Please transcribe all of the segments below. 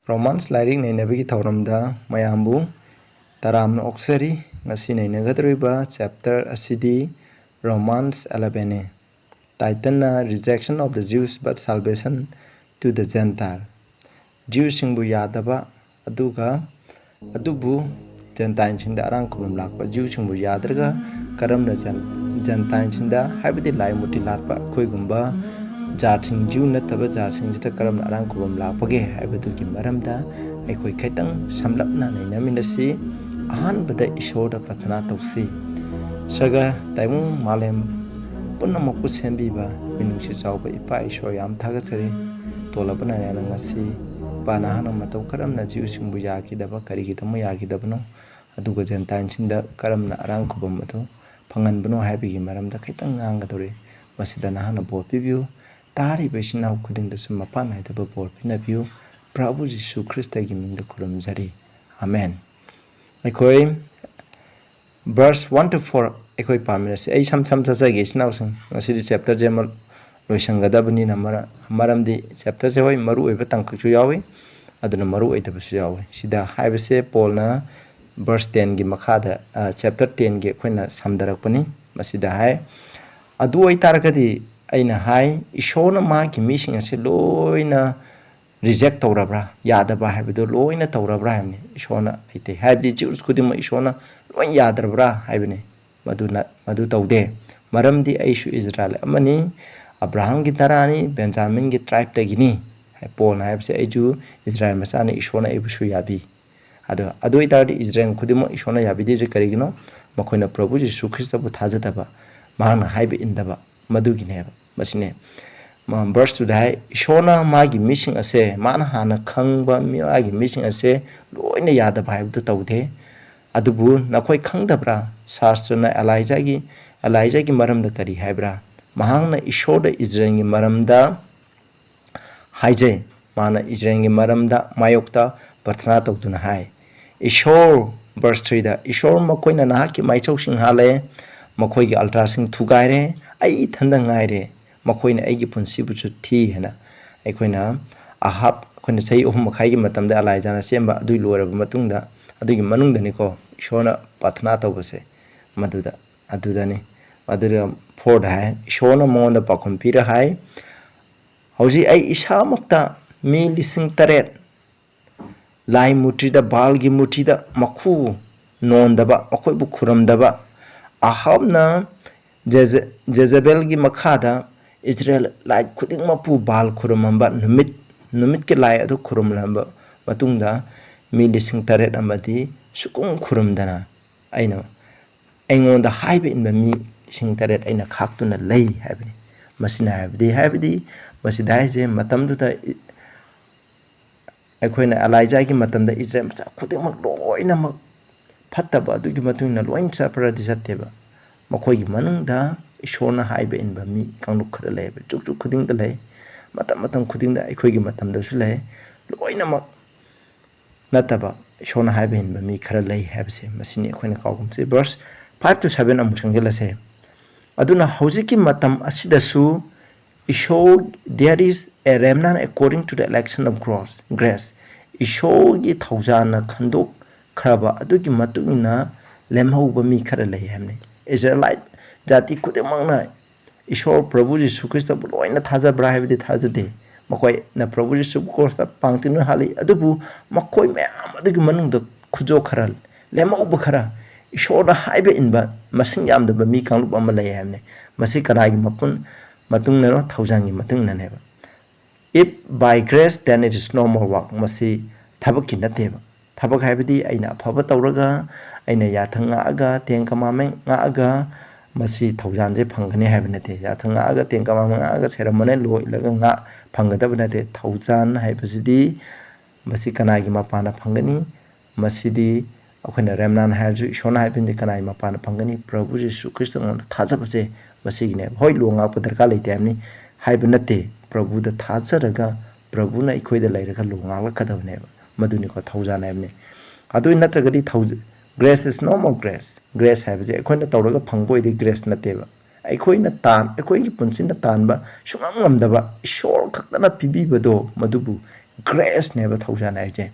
Romans Lyric Nainabiki Tauramda Mayambu Taram Oxeri Nasi Nainagadriba chapter Asidi Romans 11 Titan Rejection of the Jews but Salvation to the Gentile Jews Singbu Yadaba Aduga Adubu Gentile Chinda arankhubam lakpa Jews Singbu Yadraga Karam Gentile Chinda Habiti Lai Mutilatpa Kuigumba Jating Jew Nataba Jating Jita Karam arankhubam lakpage Habitu Kimaramda Ekoi Kaitang Samlapna Naminasi Ahan Bada Ishoda Pratana Tausi Saga Taimu Malem Punamaku Sembiba Minusi Chauba Ipa Ishoyam Tagatari Tolabana Yanangasi Panahana Matau Karam na Jew Singbu Yakidaba Karikitamu Yakidabano Aduga Gentile Chinda Karam na arankhubam Mato Pangan Bano Happy Maramda Kaitang Angatori Masidana Board Review Tari Bashina Kudin the Sumapana the Board Pinaview Prabhu Jesu Christa Giming the Kurum Zari Amen. Ekoi verse 1 to 4 Ekoi Paminas A some Tazagis now City chapter General Loishangadabani Namara Maramdi chapter Joy Maru Evatankuyawi Aduna Maru Etabuyawi Shida Hivese Polna verse 10 Gimakada chapter 10 Gequina Samdarakani Masida Hai Adu Itarkadi Aina Hai Ishona Maki missing as a loina reject Torabra Yadaba have the loina Torabra Ishona it had the Jews Kudima Ishona Loin Yadabra Havene Madu Taude Maram di Aishu Israel Amani Abraham Gitarani Benjamin get tribe Tagini Paul have say Aju Israel Masani Ishona Ebushu Yabi Adu Itadi Israel Kudimo Ishona Yabidi Karigino Makona Prabhu Jesu Christa Butazataba Mahana Haibe in Daba Madugineva Masine verse to die Shona Magi missing a say Manahana Kangba Miagi missing a say Loina Yada Bible to Taude Adubu Nakoi Kangdabra Sastrana Elijah Maram the Kari Hebra Mahana Ishoda Israeli Maramda Haije Mana Israeli Maramda Mayokta Patranato Dunahai Ishor verse 3 da Ishor Makoina Nahaki Maicho Sing Hale Makoi Altrasing Tugaire I Tandangaire Makoina Egi Punsibuchu tea hena Equina Ahab when say Makai Matam the Elijah Semba do lower Matunda Adu Manung the Nico Shona Patnato was a Maduda Adudani Madura Ford High Shona Mon the Pacompira High Hausi I Ishamakta me listen taret Lai Mutida Balgi Mutida Maku non daba Makoibu Kuram daba Ahabna Jezebel gi Makada Israel like Kuding Mapu Baal Kurumamba Numit ke Lai adu Kurumlamba Batunda Milising Taret Amadi Sukung Kurumdana I know on the high in the me sing taret in a captuna lay having Masina have the Masidaise Matam to the Equina Elijah Matam the Israel Kuding Makdo in a Pataba do you matuna loin sapra disateba Makoi Manunda Shona Haibe in Bami, Kanuk Kale, Juk Kuding the lay, Matam Kuding the Equigi Matam the Sule, Loinama Nataba, Shona Haibe in Bami, Karale, Habse, Massini, Quenacogum, verse 5 to 7 Amushangela say. Aduna Hosiki Matam Asidasu, Ishog, there is a remnant according to the election of grace. Ishog it Hausana Kandok, Kraba, Aduki Matuna, Lemho Bami Karale Hamne. Israelite. Jati Kudemana Ishor Prabhu Jesu Christa Buloina Taza Brahavi Tazade Makoi na Prabhu Jesu Costa Pantino Hali Adubu Makoi Madumanung the Kujo Karal Lema Ubakara Ishor the Haibe in Ba Masingam the Bami Kanuk Amalayamne Masikaragi Mapun Matunero Tausangi Matuna never. If by grace then it is no more work Masi Tabaki Nateva Tabak Habidi Aina Pavatauraga Aina Yatanga Aga Tenkamame Aga Masi Tauzan Pangani Habinate, Yatanga, Tenkamanga, ceremony, Laga, Pangadabinate, Tauzan, Hypacity, Masikanagi Mapana Pangani, Masidi, when a remnant has shown up in the Kanai Mapana Pangani, Prabhu Jesu Christ on Tazapase, Masigne, Hoylung up with the Kali Tamni, Hibinate, Prabhu the Tazaraga, Prabuna equated like a lunga Kadavne, Madunico Tauzan Abne. I do not agree thousand. Grace is no more grace. Grace have the Equina Tauraga Pango the grace nateva. Equina tan, Equin Punsin the tanba, Shumam daba, shore Kakana Pibi Bado, Madubu, grace neba thaujan aije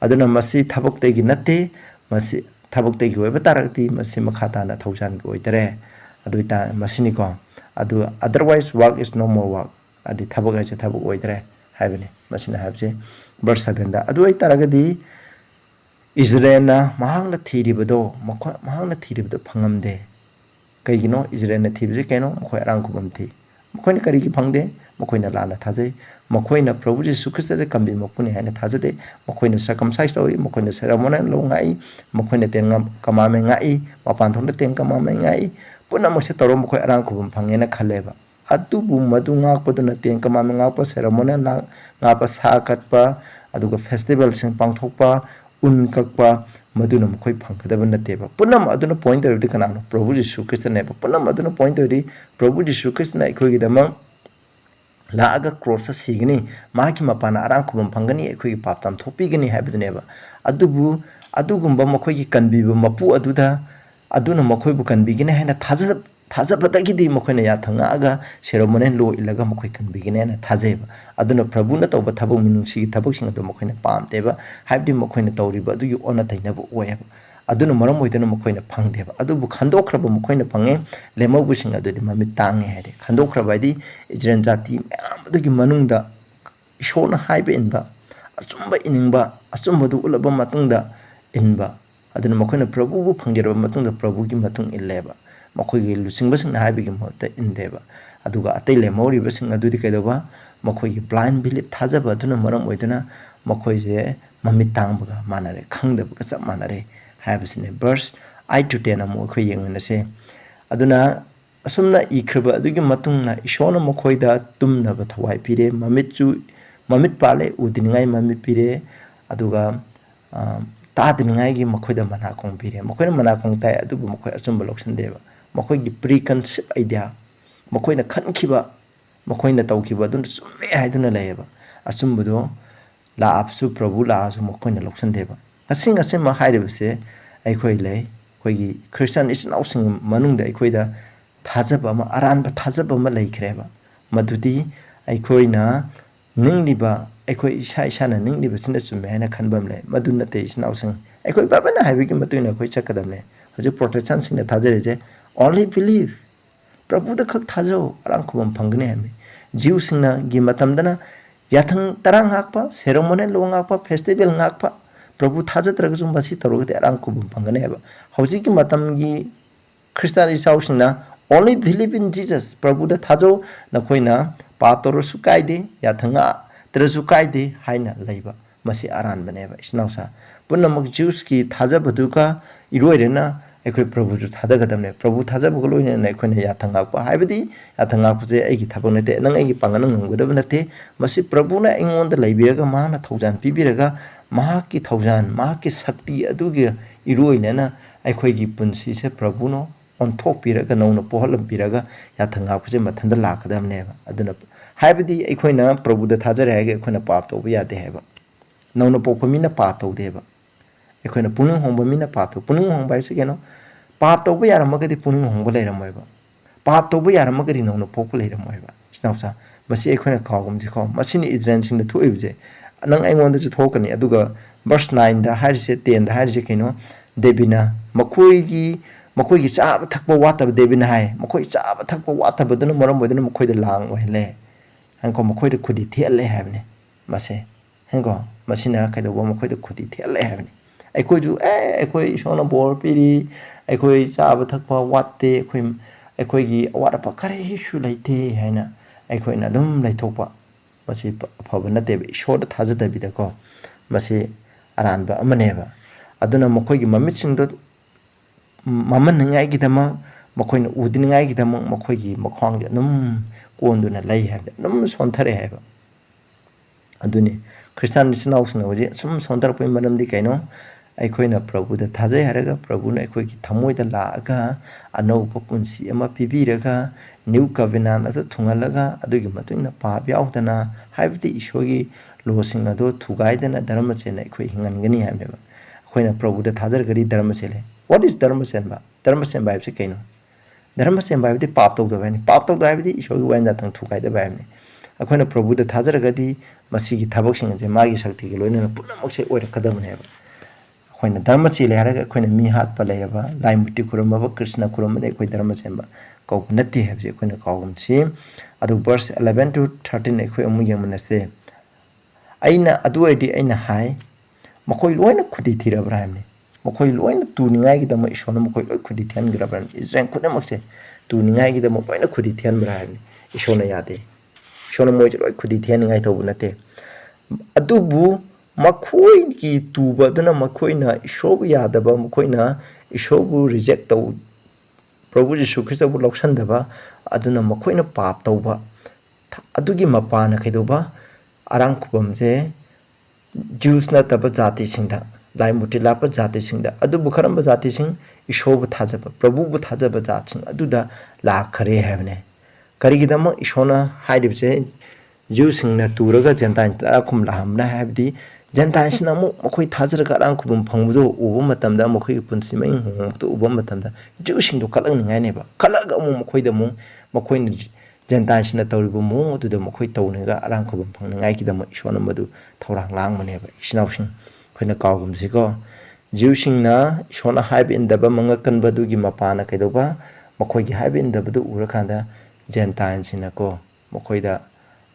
aduna masi thabuk te gi natte masi thabuk te gi oiba tarakti masi makhata na thaujan gi oidare aduita masini ko adu otherwise work is no more work adi thabuk aije thabuk oidare haibene masina habje verse 7 da adu ai taragadi Israel na mahangna thiribado mahangna thiribado phangamde kaigino Israel na thibje keno mkhoi arankhubam thi mkhoi kari gi phangde mkhoi na lana thajai mkhoi na Prabhu Jesu Christ de kambi mapuni haina thajade mkhoi na circumcise oi mkhoi na ceremonial lo ngai mkhoi na tenga kamame ngai mapan thon tenga kamame ngai puna mse toro mkhoi arankhubam phangena khaleba atubu madu ngak paduna tenga kamame ngak pa ceremonial ngak pa sakatpa aduga festival sing pangthokpa unkakpa maduna mkhoi phangkadaba nateba punam aduna point ori kanano Prabhu Jesu Christ ne punam aduna point ori Prabhu Jesu Christ na ikoi gidama la aga cross signi maki mapana arankhubam phangani ikoi paptam thopigani habidneba adubu adugumba mkhoi gi kanbiba mapu aduda aduna mkhoi bu kanbigine haina thajabadagidi mkhoi na ya thanga aga ceremonial lo ilaga mkhoi kanbigine na thajeba aduna Prabhu na tawba thabuk minungsi thabuk sing adu mkhoi na pamteba habdi mkhoi na tawriba adu yu ona tainaba oyeba aduna maram oidana mkhoi na phangdeba adubu khandokraba mkhoi na phange lemabu sing adu mami tange haide khandokraba di Israel jati adu gi manungda ishona haibe inba achumba iningba achumba du ulaba matungda inba aduna mkhoi na Prabhu bu phangjeraba matungda Prabhu gi matung illeba mkhoi gi lusingba sing haibe gi mota indeba aduga atai lemoriba sing adu di kaidoba mkhoi gi blind belief thajaba aduna maram oidana mkhoi je mami tangbaga manare khangdaba chap manare habisine verse 8 to 10 amu khoi yengna se aduna asumna ikhriba adugi matungna ishona mkhoida tumna ba thawai pire mamit pale udiningai mamit pire aduga tadingai gi mkhoida mana kong pire mkhoina mana kong tai adubu mkhoi asumba loksan deba mkhoi gi preconceived idea mkhoina khankhiba mkhoina tawkhiba adun summe haiduna layeba asumbudo la apsu Prabhu la asu mkhoina loksan deba asing asima hairibse aikhoi lei khoigi Christian is now sing manungda aikhoida thajaba ma aranba thajaba ma leikreba madudi aikhoina ningliba aikhoi isa na ningliba sinda chume haina khanbam le maduna te is now sing aikhoi babana haibigi matuina khoi chakadamne hoju protection sing na thajareje only believe Prabhu da khak thajo arankhubam phangni hami jiu singna gi matamdana yathang tarang ngakpa ceremonial lo ngakpa festival ngakpa Prabhu thajatra zum basi tarogate arankhubam phangane haba hoji ki matam gi Christian isau singna only believe in Jesus Prabhu da thajo na khoina patoro sukaide yathanga trasu kaide haina leiba masi aran baneba isnausa punamak Jews ki thajabaduka iroirena aikhoi Prabhu ju thadagadamne Prabhu thajabugaloina na aikhoi yathanga pa haibadi yathanga puje aigi thabak nate nang aigi pangana ngumgadab nate masi Prabhu na ingonda leibiraga mahana thaujan pibiraga mahaki thaujan mahaki shakti adugi iroinena aikhoi gi punsi se Prabhu no onthok piraga nongna pohalam piraga yathanga puje mathanda lakadamne aduna haibadi aikhoi na Prabhu da thajare haige aikhoi na pap toba yade heba nongna pokhamina pap tawdeba aikhoi na puning hongba mina pap to puning hongba ise keno pap toba yaramagadi puning hongba leiramoiba pap toba yaramagadi nongna pokpa leiramoiba snausa masi aikhoi na khawgumji kho masini Israel sing da thuibje nang aingonda ju thokani aduga verse 9 da harise 10 da harise keno debina makoi gi chaba thakpa wataba debina hai makoi chaba thakpa wataba duna maram boduna makoi da lang oile hanko makoi da khudi thele habne mase hanko masina kaido makoi da khudi thele habne aikoi ju aikoi shona bor piri aikoi chaba thakpa watte aikoi gi awara pa kare shu laite haina aikoi na dum laithokpa masi phaba nate be shoda thajada bida ko masi aranba amaneba aduna makoi gi mamit singdo maman ngai gi dama makoi na udin ngai gi dama makoi gi makhang ja num konduna lei ha num sonthare ha aduni Christian sinaus na oje sum sonthar poi manam di kaino aikoi na Prabhu da thajai haraga Prabhu na aikoi gi thamoi da la aga anau punsi ama pibiraga new covenant adu thungalaga adugi matung na pa byaudana haibdi ishogi losing adu thugaidana dharma chena aikoi hingangani haibeba akoi na Prabhu da thajar gari dharma chele what is dharma senba ibse kaino dharma senba ibdi pap tawda bani pap tawda ibdi ishogi wain da tang thugaida bani ꯑꯩꯈꯣꯏꯅ ꯄ꯭ꯔꯚꯨꯗ ꯊꯥꯖꯔꯒꯗꯤ ꯃꯁꯤꯒꯤ ꯊꯕꯛꯁꯤꯡ ꯑꯁꯦ ꯃꯥꯒꯤ ꯁꯛꯇꯤꯒ ꯂꯣꯏꯅꯅ ꯄꯨꯝꯅꯃꯛꯁꯦ ꯑꯣꯏꯔꯛꯀꯗꯕꯅꯦꯕ ꯑꯩꯈꯣꯏꯅ ꯙꯔꯃ ꯆꯦꯜꯂꯦ ꯍꯥꯏꯔꯒ ꯑꯩꯈꯣꯏꯅ ꯃꯤ ꯍꯥꯠꯄ ꯂꯩꯔꯕ ꯂꯥꯏ ꯃꯨꯔꯇꯤ ꯈꯨꯔꯨꯝꯃꯕ ꯀ꯭ꯔꯤꯁꯅ ꯈꯨꯔꯨꯝꯕꯗ ꯑꯩꯈꯣꯏ ꯙꯔꯃ ꯆꯦꯟꯕ ꯀꯧꯕ ꯅꯠꯇꯦ ꯍꯥꯏꯕꯁꯦ ꯑꯩꯈꯣꯏꯅ ꯀꯥꯎꯒꯨꯝꯁꯤ ꯑꯗꯨ ꯚꯔꯁ 11 to 13 ꯑꯩꯈꯣꯏ ꯑꯃꯨꯛ ꯌꯦꯡꯃꯤꯟꯅꯁꯦ ꯑꯩꯅ ꯑꯗꯨ ꯑꯣꯏꯔꯗꯤ ꯑꯩꯅ ꯍꯥꯏ ꯃꯈꯣꯏ ꯂꯣꯏꯅ ꯈꯨꯗꯤ ꯊꯤꯔꯕ꯭ꯔꯥ ꯍꯥꯏꯕꯅꯤ ꯃꯈꯣꯏ ꯂꯣꯏꯅ ꯇꯨꯅꯤꯡꯉꯥꯏꯒꯤꯗꯃꯛ ꯏꯁꯣꯔꯅ ꯃꯈꯣꯏ ꯂꯣꯏ ꯈꯨꯗꯤ ꯊꯤꯍꯟꯈ꯭ꯔꯕ꯭ꯔꯥ ꯏꯁꯔꯥꯏꯜ ꯈꯨꯗꯤꯡꯃꯛꯁꯦ ꯇꯨꯅꯤꯡꯉꯥꯏꯒꯤꯗꯃꯛ ꯂꯣꯏꯅ ꯈꯨꯗꯤ ꯊꯤꯍꯟꯕ꯭ꯔꯥ ꯍꯥꯏꯕꯅꯤ ꯏꯁꯣꯔꯅ ꯌꯥꯗꯦ ꯏꯁꯣꯔꯅ ꯃꯣꯏꯁꯦ ꯂꯣꯏ ꯈꯨꯗꯤ ꯊꯤꯍꯟꯅꯤꯡꯉꯥꯏ ꯇꯧꯕ ꯅꯠꯇꯦ ꯑꯗꯨꯕꯨ ꯃꯈꯣꯏꯒꯤ ꯇꯨꯕ ꯑꯗꯨꯅ ꯃꯈꯣꯏꯅ ꯏꯁꯣꯔꯕꯨ ꯌꯥꯗꯕ ꯃꯈꯣꯏꯅ ꯏꯁꯣꯔꯕꯨ ꯔꯤꯖꯦꯛ ꯇꯧ ꯄ꯭ꯔꯚꯨ ꯖꯤꯁꯨ ꯈ꯭ꯔꯤꯁꯇꯕꯨ ꯂꯧꯁꯟꯗꯕ ꯑꯗꯨꯅ ꯃꯈꯣꯏꯅ ꯄꯥꯞ ꯇꯧꯕ ꯑꯗꯨꯒꯤ ꯃꯄꯥꯅ ꯀꯩꯗꯧꯕ ꯑꯔꯥꯡꯈꯨꯕꯝꯁꯦ ꯖ꯭ꯌꯨꯁ ꯅꯠꯇꯕ ꯖꯥꯇꯤꯁꯤꯡꯗ ꯂꯥꯏ ꯃꯨꯔꯇꯤ ꯂꯥꯠꯄ ꯖꯥꯇꯤꯁꯤꯡꯗ ꯑꯗꯨꯕꯨ ꯀꯔꯝꯕ ꯖꯥꯇꯤꯁꯤꯡ ꯏꯁꯣꯔꯕꯨ ꯊꯥꯖꯕ ꯄ꯭ꯔꯚꯨꯕꯨ ꯊꯥꯖꯕ ꯖꯥꯠꯁꯤꯡ ꯑꯗꯨꯗ ꯂꯥꯛꯈꯔꯦ ꯍꯥꯏꯕꯅꯦ ꯀꯔꯤꯒꯤꯗꯃꯛ ꯏꯁꯣꯔꯅ ꯍꯥꯏꯔꯤꯕꯁꯦ ꯖ꯭ꯌꯨꯁꯤꯡꯅ ꯇꯨꯔꯒ ꯖꯦꯟꯇꯥꯏꯜ ꯇꯔꯥꯈꯨꯝ ꯂꯥꯛꯍꯟꯕꯅ ꯍꯥꯏꯕꯗꯤ ꯖꯦꯟꯇꯥꯏꯜꯁꯤꯅ ꯑꯃꯨꯛ ꯃꯈꯣꯏ ꯊꯥꯖꯔꯒ ꯑꯔꯥꯡꯈꯨꯕꯝ ꯐꯪꯕꯗꯨ ꯎꯕ ꯃꯇꯝꯗ ꯃꯈꯣꯏꯒꯤ ꯄꯨꯟꯁꯤ ꯃꯍꯤꯡ ꯍꯣꯡꯕꯗꯨ ꯎꯕ ꯃꯇꯝꯗ ꯖ꯭ꯌꯨꯁꯤꯡꯗꯣ ꯀꯠꯂꯛꯅꯤꯡꯉꯥꯏꯅꯦꯕ ꯀꯠꯂꯒ ꯑꯃꯨꯛ ꯃꯈꯣꯏꯗ ꯑꯃꯨꯛ ꯃꯈꯣꯏꯅ ꯖꯦꯟꯇꯥꯏꯜꯁꯤꯅ ꯇꯧꯔꯤꯕ ꯃꯑꯣꯡ ꯑꯗꯨꯗ ꯃꯈꯣꯏ ꯇꯧꯅꯒ ꯑꯔꯥꯡꯈꯨꯕꯝ ꯐꯪꯅꯤꯡꯉꯥꯏꯒꯤꯗꯃꯛ ꯏꯁꯣꯔꯅ ꯃꯗꯨ ꯊꯧꯔꯥꯡ ꯂꯥꯡꯕꯅꯦꯕ ꯏꯆꯤꯟꯅꯥꯎꯁꯤꯡ ꯑꯩꯈꯣꯏꯅ ꯀꯥꯎꯒꯨꯝꯁꯤꯀꯣ ꯖ꯭ꯌꯨꯁꯤꯡꯅ ꯏꯁꯣꯔꯅ ꯍꯥꯏꯕ ꯏꯟꯗꯕ ꯃꯉꯛꯀꯟꯕ ꯑꯗꯨꯒꯤ ꯃꯄꯥꯅ ꯀꯩꯗꯧꯕ ꯃꯈꯣꯏꯒꯤ ꯍꯥꯏꯕ ꯏꯟꯗꯕꯗꯨ ꯎꯔꯀꯥꯟꯗ ꯖꯦꯟꯇꯥꯏꯜꯁꯤꯅꯀꯣ ꯃꯈꯣꯏꯗ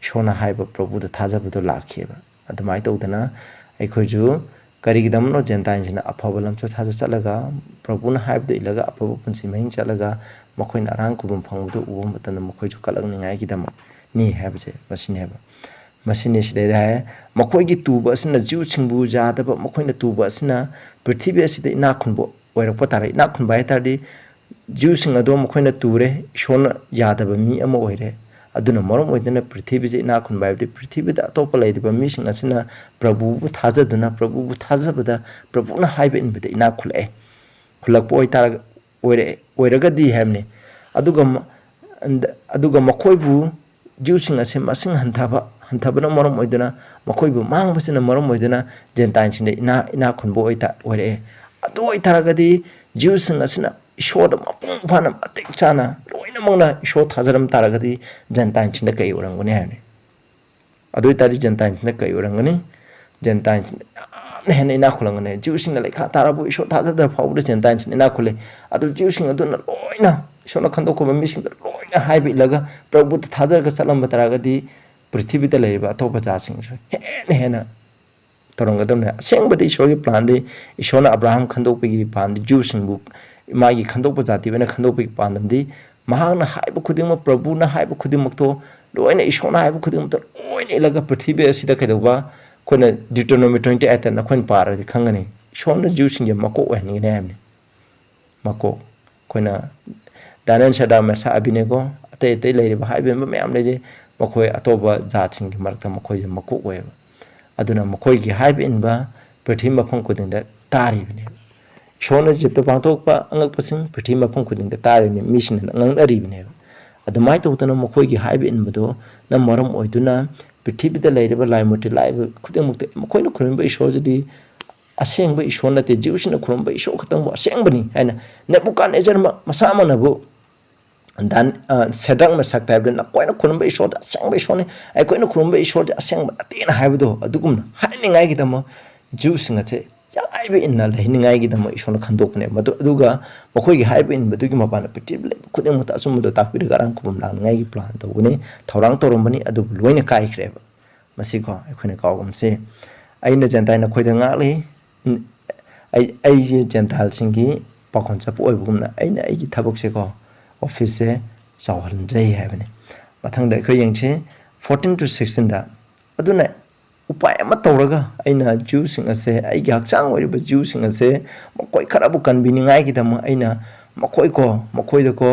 ꯏꯁꯣꯔꯅ ꯍꯥꯏꯕ ꯄ꯭ꯔꯚꯨꯗ ꯊꯥꯖꯕꯗꯣ ꯂꯥꯛꯈꯤꯕ ꯑꯗꯨꯃꯥꯏꯅ ꯇꯧꯗꯅ ꯑꯩꯈꯣꯏꯁꯨ ꯀꯔꯤꯒꯤꯗꯃꯛꯅꯣ ꯖꯦꯟꯇꯥꯏꯜꯁꯤꯅ ꯑꯐꯕ ꯂꯝꯆꯠ ꯁꯥꯖꯠ चलगा प्रभुना हाइबदो इलगा अफब पुंसी महिं चलगा मखोइन अरांखुबम फंगबदो उबो मतन मखोइजु कलंगनिंगाई गिदम नि हैबजे मसिने हैब मसिने सिदे है मखोइगी तुब असना जीव सिंबु जादब मखोइन तुब असना पृथ्वी असिदे इना खुनबो ओइरप तारे इना खुनबा हैतारदि जीव सिंग अदो मखोइन तुरे ईश्वर यादब मी अमा ओइरे अदुना मरम ओइदना पृथ्वी जे इना खुनबा हैबदि पृथ्वीदा अतोप लैरिबा मीसिंग असना प्रभुबु थाजबदा प्रभुना हाइबे इनबदे इना खुले खुलक ओइतार ओइरगदी हैमने अदुगा मखोइबु जीवसिंग असे मसिंग हंथबना मरम ओइदना मखोइबु मांगबसिना मरम ओइदना जेंटाइनसिने इना खुनबो ओइता ओइरे अदु ओइतारगदी जीवसिंग असना ईश्वर मपुंग फाना मतेक चाना लोइना मंगना ईश्वर थाजरम तारगदी जेंटाइनसिने कई ओरंगने हैने अदु ओइतारि जेंटाइनसिने कई ओरंगने जेंटाइनसिने हेन इना खुलंगने जीवसिंग लेखा ताराबु ईश्वर थाजद फाउद जेंटाइनसिने इना खुले अदु जीवसिंग अदुना लोइना ईश्वर खंदोखब मिसिंग लोइना हाइबि लगा प्रभु थाजरग चलम तारगदी पृथ्वी दा लेबा अतोप जासिंग हेन तोरंगदमने असेंबदि ईश्वर की प्लान दे ईश्वर अब्राहम खंदोपगी प्लान जीवसिंगबु मागी खंदोप जाति बने खंदोपगी प्लानदि महागना हाइबु खुदिंग प्रभुना हाइबु खुदिंग तो लोइना ईश्वर हाइबु खुदिंग तो लोइना इलगा पृथ्वी असिदा कदोबा कोना डिटोनोमी 28 ना खोइन पारदि खंगनी ईश्वर जीवसिंग मको ओहनिने हैमने मको कोना दानन सदा मसा अबिनेको अते अते लेरिबा हाइबे मैम लेजे मखोय अतोबा जातसिंग की मरता मखोय मको ओयबा अदुना मखोय की हाइबे इनबा पृथ्वी मफम खुदिंदा तारिबने ईश्वर जिप्त पांथोकपा अंगकपसिंग पृथ्वी मफम खुदिंदा तारिबने मिसिन अंगनरिबने अदुमाय तौतना मखोय की हाइबे इनबदो न मरम ओइदुना पृथ्वीदा लेरिबा लाइमुटी लाइब खुदिंमुक्ते मखोयन खुरंबा ईश्वर जदि असेंबा ईश्वर नते जीवसिन खुरंबा ईश्वर खतंबा असेंबनी हैना नेबुकादनेजर मसामनबु दान सेडंग मसक ताइबन कोइन खुरंबा ईश्वर असेंबा ईश्वर ने कोइन खुरंबा ईश्वर असेंबा अतेन हाइबदो अदुगुम हाइनिंगाई गिदम जीवसिन असे याइबे इन्ना लेहिनिंगाई गिदम ईश्वर खंदोकने मदु अदुगा मखोयगी हाइबे इन बदुगी मपान पृथ्वी खुदिंमुता असुमदो ताकपिरगा अरांखुबम लांगाई प्लान तौबने थौरांग तौरमबनी अदुबु लोइना काइख्रेबा मसिको अखोइना कावगमसे अइना जेंटाइना खोइदा ngaले आई जेंटाइल सिंगी पाखोन चप ओइबुगमना अइना आइगी थबकसे को ऑफिस से चावहलनजै हैबने मथंगदा अखोइ यंगसे 14 to 16 दा अदुना उपाय अमा तौरगा अइना जूसिंग असे आइगी हक्चांग ओइरिबा जूसिंग असे मकोइ खराबु कन्बिनिंगाई गिदम अइना मकोइदको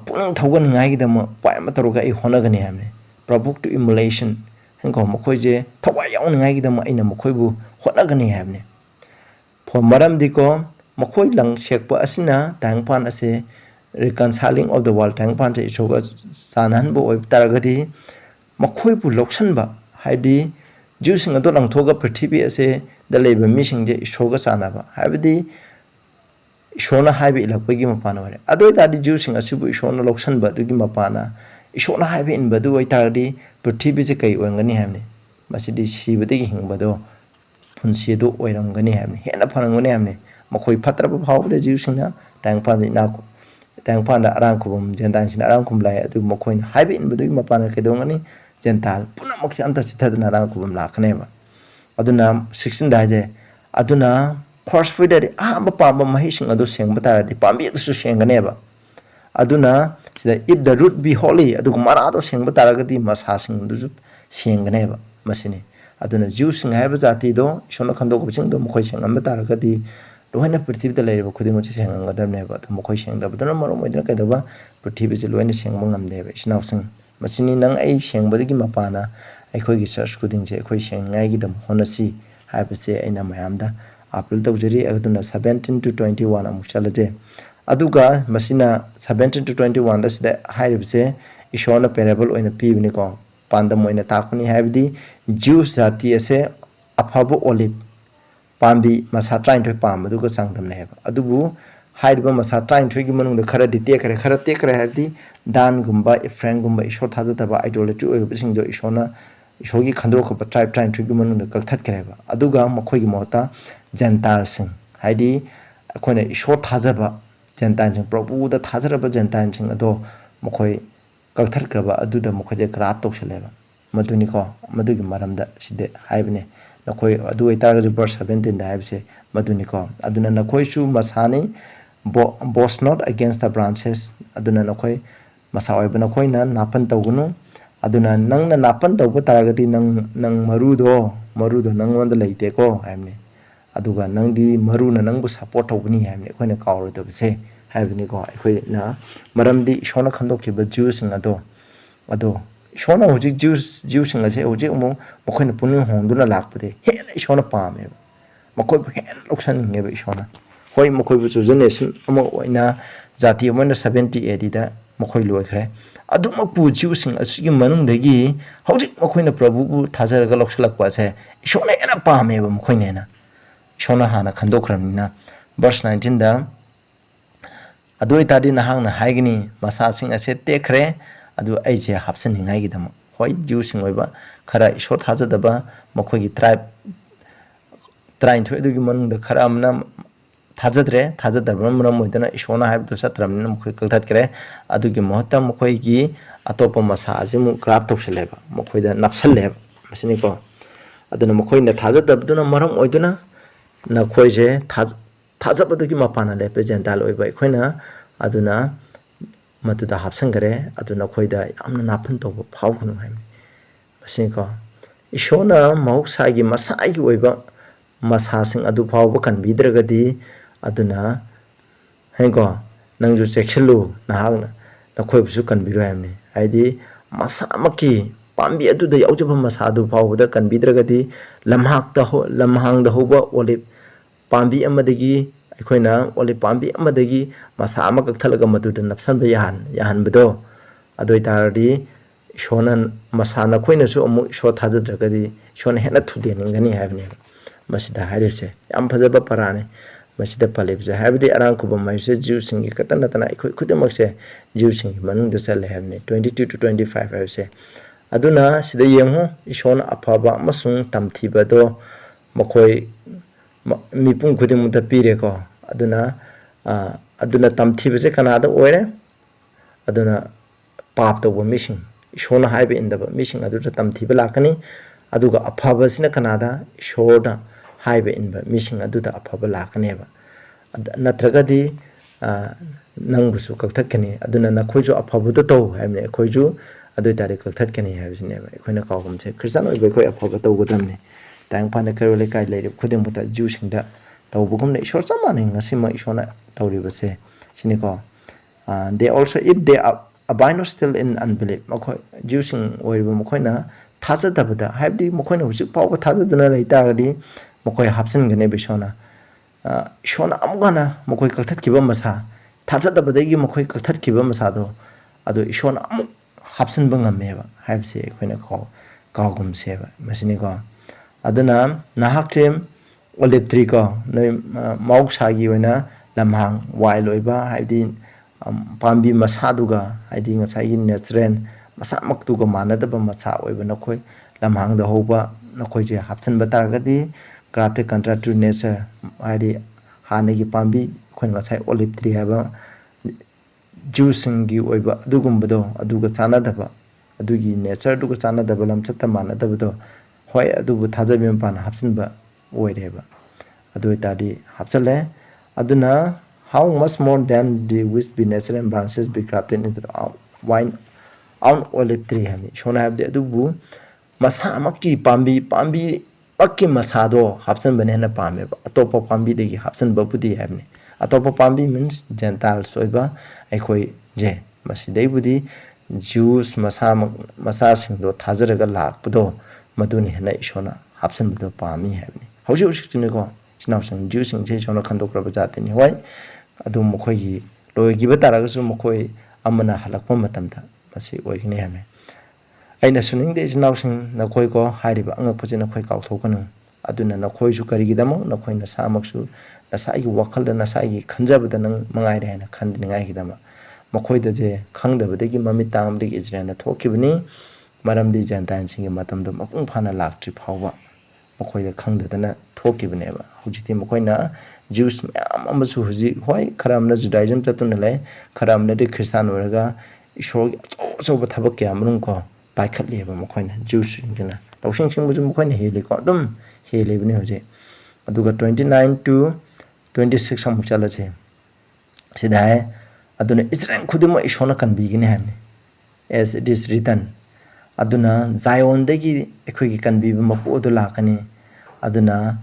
पुनंग थौगनिंगाई गिदम उपाय अमा तौरगा आई होनगनि हैबने प्रभुक टू इमुलेशन हंको मकोइजे थवा याउनिंगाई गिदम अइना मकोइबु होनगनि हैबने फॉर मरमदिको मकोइ लंग शेकपा असिना तांगपान असे reconciling of the world तांगपान से इशोगा सानहनबो ओइब तारगदि मकोइबु लोक्सनबा हाइदि जीवसिंग अदो लंगथोगा पृथ्वी असे द लेबा मिसिंग जे इशोगा सानाबा हाइबदि इशोना हाइबे इलकपगी मपाना अदो तादि जीवसिंग असिबु इशोना लोक्सनबा दुगी मपाना इशोना हाइबे इनबदु ओइतारदि ꯄ꯭ꯔꯤꯊꯤꯕꯤꯁꯦ ꯀꯩ ꯑꯣꯏꯔꯝꯒꯅꯤ ꯍꯥꯏꯕꯅꯤ ꯃꯁꯤꯗꯤ ꯁꯤꯕꯗꯒꯤ ꯍꯤꯡꯕꯗꯣ ꯄꯨꯟꯁꯤꯗꯨ ꯑꯣꯏꯔꯝꯒꯅꯤ ꯍꯥꯏꯕꯅꯤ ꯍꯦꯟꯅ ꯐꯔꯝꯒꯅꯤ ꯍꯥꯏꯕꯅꯤ ꯃꯈꯣꯏ ꯐꯠꯇ꯭ꯔꯕ ꯐꯥꯎꯕꯗ ꯖꯤꯎꯁꯤꯡꯅ ꯇꯥꯏꯕꯪꯄꯥꯟꯗ ꯑꯔꯥꯡꯈꯨꯕꯝ ꯖꯦꯟꯇꯥꯏꯜꯁꯤꯡꯅ ꯑꯔꯥꯡꯈꯨꯕꯝ ꯂꯥꯛꯑꯦ ꯑꯗꯨꯕꯨ ꯃꯈꯣꯏꯅ ꯍꯥꯏꯕ ꯏꯟꯕꯗꯨꯒꯤ ꯃꯄꯥꯟꯗ ꯀꯩꯗꯧꯒꯅꯤ ꯖꯦꯟꯇꯥꯏꯜ ꯄꯨꯝꯅꯃꯛꯁꯦ ꯑꯝꯇ ꯆꯤꯊꯗꯅ ꯑꯔꯥꯡꯈꯨꯕꯝ ꯂꯥꯛꯀꯅꯦꯕ ꯑꯗꯨꯅ 16ꯗ ꯍꯥꯏꯖꯩ ꯑꯗꯨꯅ ꯐꯥꯔꯁ ꯐ꯭ꯔꯨꯏꯠꯇꯗꯤ ꯑꯍꯥꯟꯕ ꯄꯥꯝꯕ ꯃꯍꯩꯁꯤꯡ ꯑꯗꯨ ꯁꯦꯡꯕ ꯇꯥꯔꯗꯤ ꯄꯥꯝꯕꯤ ꯑꯗꯨꯁꯨ ꯁꯦꯡꯒꯅꯦꯕ ꯑꯗꯨꯅ ꯁꯤꯗ if the root be holy ꯑꯗꯨꯒ ꯃꯔꯥꯗꯣ ꯁꯦꯡꯕ ꯇꯥꯔꯒꯗꯤ ꯃꯁꯥꯁꯤꯡꯗꯨꯁꯨ ꯁꯦꯡꯒꯅꯦꯕ ꯃꯁꯤꯅꯤ ꯑꯗꯨꯅ ꯖꯤꯎꯁꯤꯡ ꯍꯥꯏꯕ ꯖꯥꯇꯤꯗꯣ ꯏꯁꯣꯔꯅ ꯈꯟꯗꯣꯛꯄꯁꯤꯡꯗꯣ ꯃꯈꯣꯏ ꯁꯦꯡꯍꯟꯕ ꯇꯥꯔꯒꯗꯤ ꯂꯣꯏꯅ ꯄ꯭ꯔꯤꯊꯤꯕꯤꯗ ꯂꯩꯔꯤꯕ ꯈꯨꯗꯤꯡꯃꯛꯁꯦ ꯁꯦꯡꯍꯟꯒꯗꯕꯅꯦꯕ ꯑꯗꯨ ꯃꯈꯣꯏ ꯁꯦꯡꯗꯕꯗꯨꯅ ꯃꯔꯝ ꯑꯣꯏꯗꯨꯅ ꯀꯩꯗꯧꯕ ꯄ꯭ꯔꯤꯊꯤꯕꯤꯁꯦ ꯂꯣꯏꯅ ꯁꯦꯡꯕ ꯉꯝꯗꯦꯕ ꯏꯆꯤꯟꯅꯥꯎꯁꯤꯡ ꯃꯁꯤꯅꯤ ꯅꯪ ꯑꯩ ꯁꯦꯡꯕꯗꯒꯤ ꯃꯄꯥꯟꯅ ꯑꯩꯈꯣꯏꯒꯤ ꯆꯔꯆ ꯈꯨꯗꯤꯡꯁꯦ ꯑꯩꯈꯣꯏ ꯁꯦꯡꯅꯤꯡꯉꯥꯏꯒꯤꯗꯃꯛ ꯍꯣꯠꯅꯁꯤ ꯍꯥꯏꯕꯁꯦ ꯑꯩꯅ ꯃꯌꯥꯝꯗ ꯑꯥꯄꯤꯜ ꯇꯧꯖꯔꯤ ꯑꯗꯨꯅ 17 to 21 ꯑꯃꯨꯛ ꯆꯠꯂꯁꯦ ꯑꯗꯨꯒ ꯃꯁꯤꯅ 17 to 21ꯗ ꯁꯤꯗ ꯍꯥꯏꯔꯤꯕꯁꯦ ꯏꯁꯣꯔꯅ ꯄꯦꯔꯦꯕꯜ ꯑꯣꯏꯅ ꯄꯤꯕꯅꯤꯀꯣ ꯄꯥꯟꯗꯝ ꯑꯣꯏꯅ ꯇꯥꯛꯄꯅꯤ ꯍꯥꯏꯕꯗꯤ ꯖ꯭ꯌꯨꯁ ꯖꯥꯇꯤ ꯑꯁꯦ ꯑꯐꯕ ꯑꯣꯂꯤꯞ ꯄꯥꯝꯕꯤ ꯃꯁꯥ 19 ꯄꯥꯝꯕꯗꯨꯒ ꯆꯥꯡꯗꯝꯅꯩꯕ ꯑꯗꯨꯕꯨ ꯍꯥꯏꯔꯤꯕ ꯃꯁꯥ 19ꯒꯤ ꯃꯅꯨꯡꯗ ꯈꯔꯗꯤ ꯇꯦꯛꯈ꯭ꯔꯦ ꯈꯔ ꯇꯦꯛꯈ꯭ꯔꯦ ꯍꯥꯏꯕꯗꯤ ꯗꯥꯟꯒꯨꯝꯕ ꯏꯐ꯭ꯔꯦꯟꯒꯨꯝꯕ ꯏꯁꯣꯔ ꯊꯥꯖꯗꯕ ꯑꯥꯏꯗꯣꯂꯦꯇ꯭ꯔꯤ ꯑꯣꯏꯕꯁꯤꯡꯗꯣ ꯏꯁꯣꯔꯒꯤ ꯈꯟꯗꯣꯛꯈ꯭ꯔꯕ ꯇ꯭ꯔꯥꯏꯕ 23ꯒꯤ ꯃꯅꯨꯡꯗ ꯀꯛꯊꯠꯈ꯭ꯔꯦꯕ ꯑꯗꯨꯒ ꯃꯈꯣꯏꯒꯤ ꯃꯍꯨꯠꯇ ꯖꯦꯟꯇꯥꯏꯜꯁꯤꯡ ꯍꯥꯏꯗꯤ ꯑꯩꯈꯣꯏꯅ ꯏꯁꯣꯔ ꯊꯥꯖꯕ ꯖꯦꯟꯇꯥꯏꯜꯁꯤꯡ ꯄ꯭ꯔꯚꯨꯗ ꯊꯥꯖꯔꯕ ꯖꯦꯟꯇꯥꯏꯜꯁꯤꯡ ꯑꯗꯣ ꯃꯈꯣꯏ ꯀꯛꯊꯠꯈ꯭ꯔꯕ ꯑꯗꯨꯗ ꯃꯈꯣꯏꯁꯦ ꯀ꯭ꯔꯥꯞ ꯇꯧꯁꯜꯂꯦꯕ ꯃꯗꯨꯅꯤꯀꯣ ꯃꯗꯨꯒꯤ ꯃꯔꯝꯗ ꯁꯤꯗ ꯍꯥꯏꯕꯅꯦ ꯅꯈꯣꯏ ꯑꯗꯨ ꯑꯣꯏꯇꯥꯔꯒꯁꯨ ꯚꯔꯁ 17ꯗ ꯍꯥꯏꯕꯁꯦ ꯃꯗꯨꯅꯤꯀꯣ ꯑꯗꯨꯅ ꯅꯈꯣꯏꯁꯨ ꯃꯁꯥꯅꯤ boast not against the branches ꯑꯗꯨꯅ nokoi masa oiba nokoina napan tawgunu aduna nangna napan tawba taragadi nang marudo nangonda leite ko haimni aduga nangdi maruna nangbu support tawbani haimni koina kawrodobse haibni ko akoi na maramdi ishona khandokkiba Jews ado ishona hojik Jews ase hojik mo mokoina puning hongduna lakpade hena ishona pame makoi hen loksan ngeba ishona hoi makoi bu generation ama oina jati amana 70 AD da makoi loikhre aduma pu Jews asigi manungdagi hojik makoina prabhu bu thajaraga loksalakpa se ishona ena pame ba makoina na ishona hana khandokramnina verse 19 da adoi tadi nahang na haigini masa sing ase tekre adu aije hapsan hingai gidam hoi Jews oiba khara ishor thajadaba makoi gi tribe train thoi du gi manungda khara amna thajadre thajadabra mram moidana ishona haibdu satramna mukoi kalthat kre adugi mohta mukoi gi atopa masa ajimu crap tokseleba mukoi da napsalleba masini ko aduna mukoi na thajadabduna maram oiduna na khoije thajabadagi mapana lepe gentile oiba ikhoina aduna matuda hapsangare aduna khoida yamna naphan toba phawgunu haim masini ko ishona mahuksaigi masai oiba masasing adu phawba kan bidragadi aduna hengo nangju chekshelu nahagna nakhoi busu kan biru hamni haidi masa maki pambi adu da yaujaba masa adu phawda kan bidragadi lamhang da hoba olip pambi amadagi aikoina olip pambi amadagi masa ama kakthalaga madu da napsan ba yahan bedo adoi tardi shonan masa na khoina su amu sho thajadragadi shona hena thudeningani habni masida hairse yam phajaba parane masida palibja habdi arankhubam maise Jews singi katana tana ikhoi khudamakse Jews singi manung da sal habne 22 to 25 habse aduna sida yemhu ishona afaba amasung tamthiba do makoi mipung khudimung da pire ko aduna tamthiba se kanada oire aduna pap to mission ishona haibe indaba mission adu tamthiba lakani aduga afaba sina kanada ishona haibe inba mission adu da afaba lakaneba natragadi nangbusu kakthakani aduna nakhoijo afabudo taw haimne khoijo adoi tari kakthakani haibsineba ikhoina kawgumse Christian oibe khoi afaba tawgodamne tangpana karole kai leire khuding buta Jewsingda tawbugumne ishor chamani ngasima ishona tawribase siniko they also if they abide still in unbelief makhoi Jewsing oiba makhoina thajadabada haibdi makhoina husik pawba thajaduna leitagadi makoi hapsan gane bishona ishona amugana makoi kaktat kiba masa thajadabadagi makoi kaktat kiba masa do ado ishona amuk hapsan bangameba haibse khoina kawgum seba masini ko aduna nahaktem olive tree ko noi mauksagi oina lamhang wai loiba haibdi pambi masa duga haidi ngasai natural masamaktuga manadaba matsa oiba nakhoi lamhangda hoba nakhoi je hapchanba taragadi crafted contrary to nature haidi hanagi pambi khoi ngasai olive tree haba juicing oiba adugumbado aduga chanadaba adugi nature duga chanadaba lamchatta manadabado hoi adubu thajabim pana hapchanba oireba adu tadi hapchale aduna how much more than the which be natural branches be crafted into wine on olive tree hami shona habde adubu masa amakki pambi pakki masado hapsan bane na pame atopa pambi degi hapsan bapudi habne atopa pambi means gentiles oiba aikoi je masidai budi Jews masa singdo thajaraga lakpdo maduni hena ishona hapsan bdo pami habne hauji usikne ko sinaw sang Jews sing je shona khandokraba jateni hoi adu mokhoi gi loigiba taragasu mokhoi amana halakpa matamda masi oigine hame aina suning de sinaw sing nakhoi ko hairiba angakpaje nakhoi kauthokanu aduna nakhoi su karigidamo nakhoi na samaksu nasai gi wakhalda nasai gi khanjabada nang mangai rehna khandningai gidama mokhoi da je khangdabadagi mami tamdagi Israel thokibni maramdi Gentile sing gi matamda mapung phana laktri phawba mokhoi da khangdadana thokibneba hujiti mokhoi na Jews amasu huji hoi kharamna Judaism tatuna lai kharamna de Christian oraga ishor so bathabak kya mrung ko paikhatleba mokhoi na Jews ingina tawsing sing buju mokhoi na hele ko dum hele bne hoje aduga 29 to 26 samu chalache sidai aduna Israel khudima ishona kan bigine hamne as it is written aduna Zion dagi ekhoi gi kan biba mapu odu lakani aduna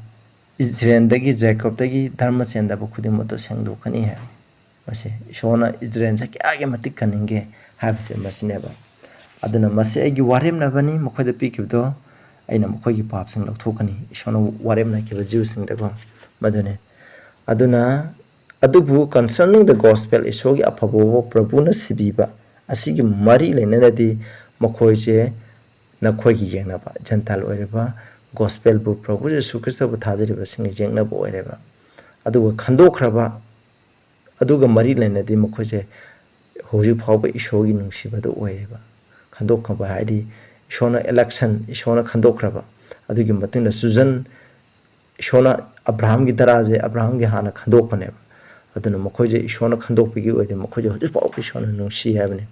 Israel dagi Jacob dagi dharma chenda bu khudimo to sengdo kani hai mase ishona Israel sa kya ge matik kaninge habse masineba aduna mase agi warem na bani mokhoi da pikibdo aina mokhoi gi pap sing lokthokani ishona warem na kiba Jews sing da ko madune aduna adubu concerning the gospel isogi apabo prabhu na sibiba asigi mari lenanadi mokhoi je nakhoi gi yengna ba gentile oireba gospel bu prabhu Jesu Christ bu thajariba sing jengna bu oireba aduga khandokhraba aduga mari lenadi mokhoi je hoji phawba isogi nungsiba do oireba khandokkhaba haidi ishona election ishona khandokhraba adugi matina sujan ishona Abraham gi daraje Abraham gi hana khandokpaneba aduna mokhoi je ishona khandokpigi oide mokhoi je hoji phawba ishona nungsi habne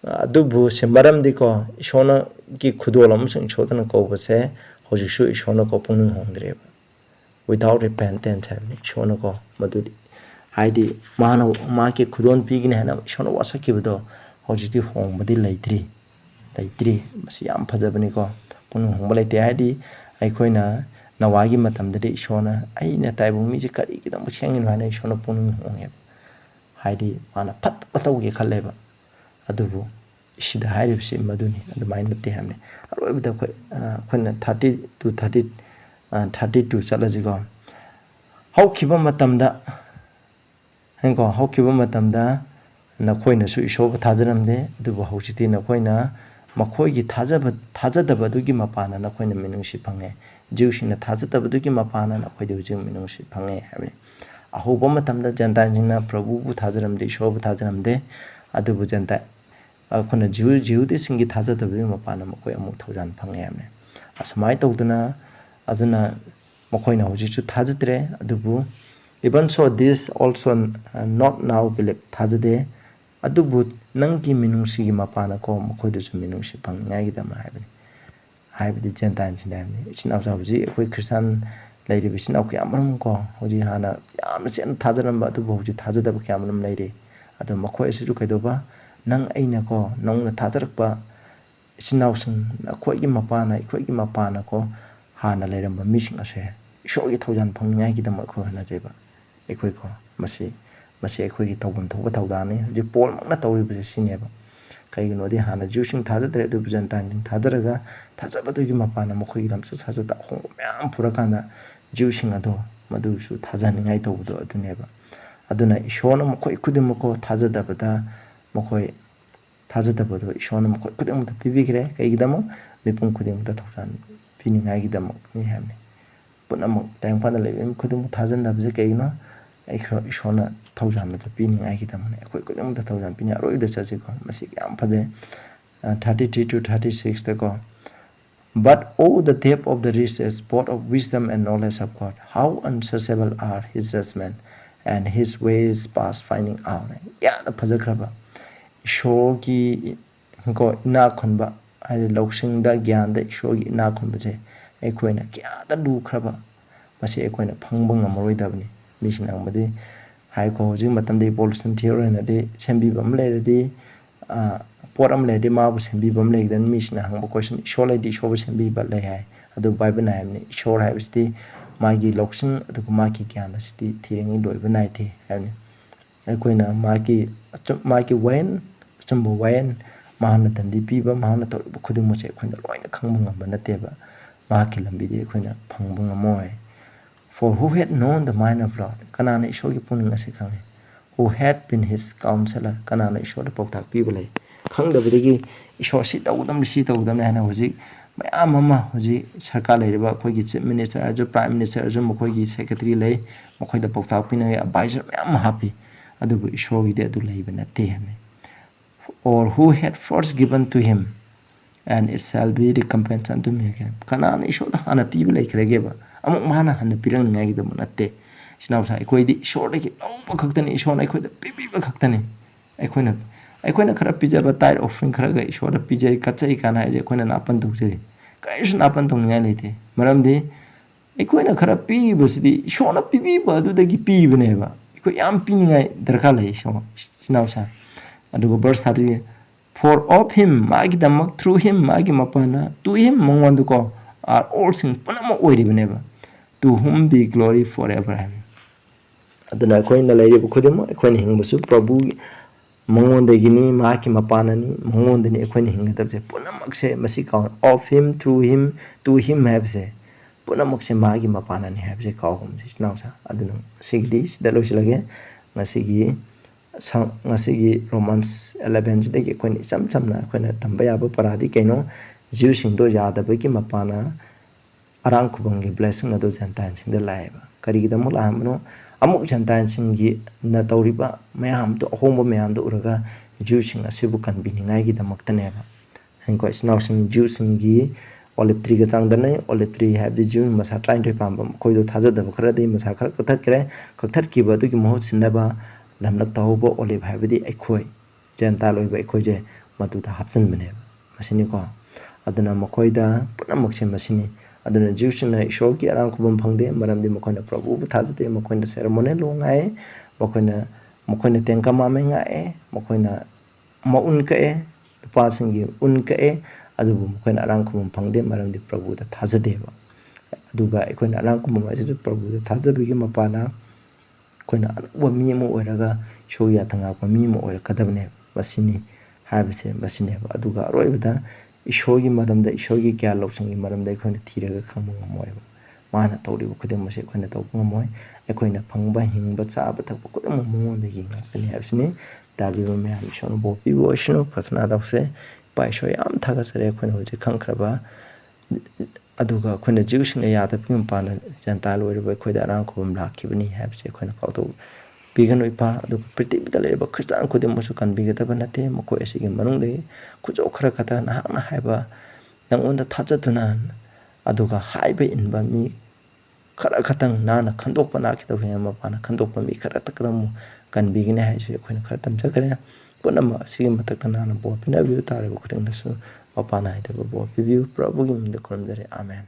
adubu se maram diko ishona ki khudolam sing chodana ko base hoji shu ishona ko pung hongdreba without repentance habne ishona ko madudi haidi mana ma ke khudon pigine hana ishona wasaki bdo hoji di hongbadi leitri masi yam phajabani ko pung hongba leite haidi aikoina nawagi matamdadi ishona aina taibu mi je kari kidam chengin hana ishona pung hongeb haidi mana phat patawge khalleba adubu shida hairibsi maduni adumain nate hamne aroibda khona 30 to 32 chalajigo haukiba matamda henko haukiba matamda nakhoina su ishoba thajaramde adubu hauchiti nakhoina makhoi gi thajadaba dugi mapana nakhoina minungsi phange Jewsina thajadaba dugi mapana nakhoi de jing minungsi phange habe ahoba matamda jantanjingna prabhu bu thajaramde ishoba thajaramde adubu janta akhona jiu de singi thajadaba mapana makhoi amuk thojan phange hamne asmai tawduna aduna makhoina hoji chu thajadre adubu even so this also not now believe thajade adubu nangki minungsi gi mapana ko makhoi de chu minungsi phang ngai gi dam haibdi Gentile jinamni chinaw sabji ekhoi Christian lairi bisina ok amram ko hoji hana yam sen thajaram ba adubu hoji thajadaba kyamram lairi adu makhoi su kaidoba nang aina ko nong na thajarakpa chinaw sing akhoi gi mapana ko hana lairamba mising ase ishogi thojan phang ngai gi dam ko hana jeba ekhoi ko masi ekhoi gi thawbam thoba thawdani je pol makna tawri bi sineba kaigino di hana Jewsing thajadre du Gentile thajaraga thajabadu gi mapana mokhoi gi lamsa sajada hong myam purakanda Jewsing ado madu su thajani ngai tawdo aduneba aduna ishona mokhoi khudimko thajadabada mokhoi thajadabado ishona mokhoi khudimta pibigre kaigidamo mipung khudimta thawjan piningai gi damo ni hamne punam tang pana le khudum thajan dabje kaigino ꯏꯁꯣꯔꯅ ꯊꯧꯖꯥꯟꯕꯗ ꯄꯤꯅꯤꯡꯉꯥꯏꯒꯤꯗꯃꯛꯅꯤ ꯑꯩꯈꯣꯏ ꯈꯨꯗꯤꯡꯃꯛꯇ ꯊꯧꯖꯥꯟ ꯄꯤꯅꯤ ꯑꯔꯣꯏꯕꯗ ꯆꯠꯁꯤꯀꯣ ꯃꯁꯤ ꯌꯥꯝ ꯐꯖꯩ 33 to 36 ꯗꯀꯣ But oh, the depth of the riches, both of wisdom and knowledge of God. How unsearchable are His judgment and His ways past finding out. ꯌꯥꯝꯅ ꯐꯖꯈ꯭ꯔꯕ ꯏꯁꯣꯔꯒꯤ ꯀꯣ ꯏꯅꯥꯛ ꯈꯨꯟꯕ ꯍꯥꯏꯗꯤ ꯂꯧꯁꯤꯡꯗ ꯒ꯭ꯌꯥꯟꯗ ꯏꯁꯣꯔꯒꯤ ꯏꯅꯥꯛ ꯈꯨꯟꯕꯁꯦ ꯑꯩꯈꯣꯏꯅ ꯀꯌꯥꯗ ꯂꯨꯈ꯭ꯔꯕ ꯃꯁꯤ ꯑꯩꯈꯣꯏꯅ ꯐꯪꯕ ꯉꯝꯃꯔꯣꯏꯗꯕꯅꯤ ꯃꯤꯁꯤꯡ ꯑꯃꯗꯤ ꯍꯥꯏꯀꯣ ꯍꯧꯖꯤꯛ ꯃꯇꯝꯗ ꯏꯚꯣꯂꯨꯁꯟ ꯊꯤꯑꯣꯔꯤꯅꯗꯤ ꯁꯦꯝꯕꯤꯕ ꯑꯃ ꯂꯩꯔꯗꯤ ꯄꯣꯠ ꯑꯃ ꯂꯩꯔꯗꯤ ꯃꯥꯕꯨ ꯁꯦꯝꯕꯤꯕ ꯑꯃ ꯂꯩꯒꯗꯕꯅꯤ ꯃꯤꯁꯤꯅ ꯍꯪꯕ ꯀꯣꯏꯁꯟ ꯏꯁꯣꯔ ꯂꯩꯗꯤ ꯏꯁꯣꯔꯕꯨ ꯁꯦꯝꯕꯤꯕ ꯂꯩ ꯍꯥꯏ ꯑꯗꯨ ꯕꯥꯏꯕꯜꯅ ꯍꯥꯏꯕꯅꯤ ꯏꯁꯣꯔ ꯍꯥꯏꯕꯁꯤꯗꯤ ꯃꯥꯒꯤ ꯂꯧꯁꯤꯡ ꯑꯗꯨꯒ ꯃꯥꯒꯤ ꯒ꯭ꯌꯥꯟ ꯑꯁꯤꯗꯤ ꯊꯤꯔꯤꯉꯩ ꯂꯣꯏꯕ ꯅꯥꯏꯗꯦ ꯍꯥꯏꯕꯅꯤ ꯑꯩꯈꯣꯏꯅ ꯃꯥꯒꯤ ꯋꯥꯌꯦꯟ ꯑꯆꯨꯝꯕ ꯋꯥꯌꯦꯟ ꯃꯍꯥꯛꯅ ꯗꯟꯗꯤ ꯄꯤꯕ ꯃꯍꯥꯛꯅ ꯇꯧꯔꯤꯕ ꯈꯨꯗꯤꯡꯃꯛꯁꯦ ꯑꯩꯈꯣꯏꯅ ꯂꯣꯏꯅ ꯈꯪꯕ ꯉꯝꯕ ꯅꯠꯇꯦꯕ ꯃꯍꯥꯛꯀꯤ ꯂꯝꯕꯤꯗꯤ ꯑꯩꯈꯣꯏꯅ ꯐꯪꯕ ꯉꯝꯃꯣꯏ For who had known the mind of Lord? Kanana Ishogi puning asi khangi. Who had been his counselor? Kanana Ishor poktak piba lay. Khang da bidigi Ishor si tawdam hana huji mayam mama huji sarkar lay ba khoi gi chief minister arjo prime minister arjo mokhoi gi secretary lay mokhoi da poktak pina advisor mayam happy adubu Ishor gi de adu lay bana te hame. Or who had first given to him and it shall be recompensed unto me again. Kanana Ishor da hana piba lay kregeba. Amok mana hana pirang ngay gida monate. Sinaw sa ikoy di ishor lagi long pagkaktani ishor na ikoy da pipi pagkaktani. Ikoy na khara pija ba tire offering khara ga ishor da pija katsa ikana ay ikoy na napan tong jiri. Kaya iso napan tong ngay lite. Maram di ikoy na khara piri basi di ishor na pipi ba adu dagi pipi ba ba. Ikoy yam pini ngay darka lay ishor. Sinaw sa. Adu go verse 30. For of him magi damak through him magi mapana to him mongwandu ko are all things panama oiri ba. To whom be glory forever. Aduna koina layribu khudimo ekoina hingbusu Prabhu mangondagini maki mapanani mangondani ekoina hingadabse punamakse masi kaun of him through him to him habse punamakse magi mapanani habse kaugum sisnausa aduna sigdi sidalosilage ngasigi Romans 11 jidagi ekoina chamchamna ekoina tambayaba paradi kaino Jew singdo yadabaki mapana arankhubam gi blessing ado Gentiles in the life. Karigidamo lamano amuk Gentiles gi na tawriba mayam to ahomba mayam do uraga Jews sing asibu kan biningai gi damaktaneba. Hanko isnaw sing Jews gi olive tree ga changdane olive tree have the Jew masa trying to pam koi do thaja da khara de masa khara kaktat ki ba du gi mohot sinaba lamna tawbo olive have the ekhoi Gentile oi ba ekhoi je madu da hapsan bane masini ko aduna makoi da punamak se masini aduna Jews-na Ishor ki arankhubam phangde maramdi mokoina Prabhu bu thajate mokoina ceremony lo ngai mokoina tengka mame ngai mokoina maun kae lupa singi un kae adubu mokoina arankhubam phangde maramdi Prabhu da thajade ba aduga ekoina arankhubam ajidu Prabhu da thajabigi mapana koina wa mi mo oiraga shoya thanga pa mi mo oira kadabne basini habise basine ba aduga aroibada Ishorgi maramda Ishorgi kya lawsangi maramda ekoina thiraga khangba ngamoy mana tawribu khudimase ekoina tawba ngamoy ekoina phangba hingba chaba thakba kudam mongonda yingakani habsini darbiba mayam ishona bopi bo ishno prathna dawse pa isho yam thaga sare ekoina hoje khangkraba aduga ekoina Jews-na yadapim pana Gentile oiriba ekoida arankhubam lakhibani habse ekoina kawto Bigan ipa adu pretty bitale ba Christian khudim musu kan bigata banate mako asigi manungde kujo khara khata na haiba nangonda thajatuna aduga haiba inba mi khara khatang na khandokpa na khida hema pana khandokpa mi khara takdam kan bigine haisu khoina khara tamja kare punama asigi matakta na bo pina view tare bo khring nasu mapana haida bo view Prabhu gi minde kormdare amen.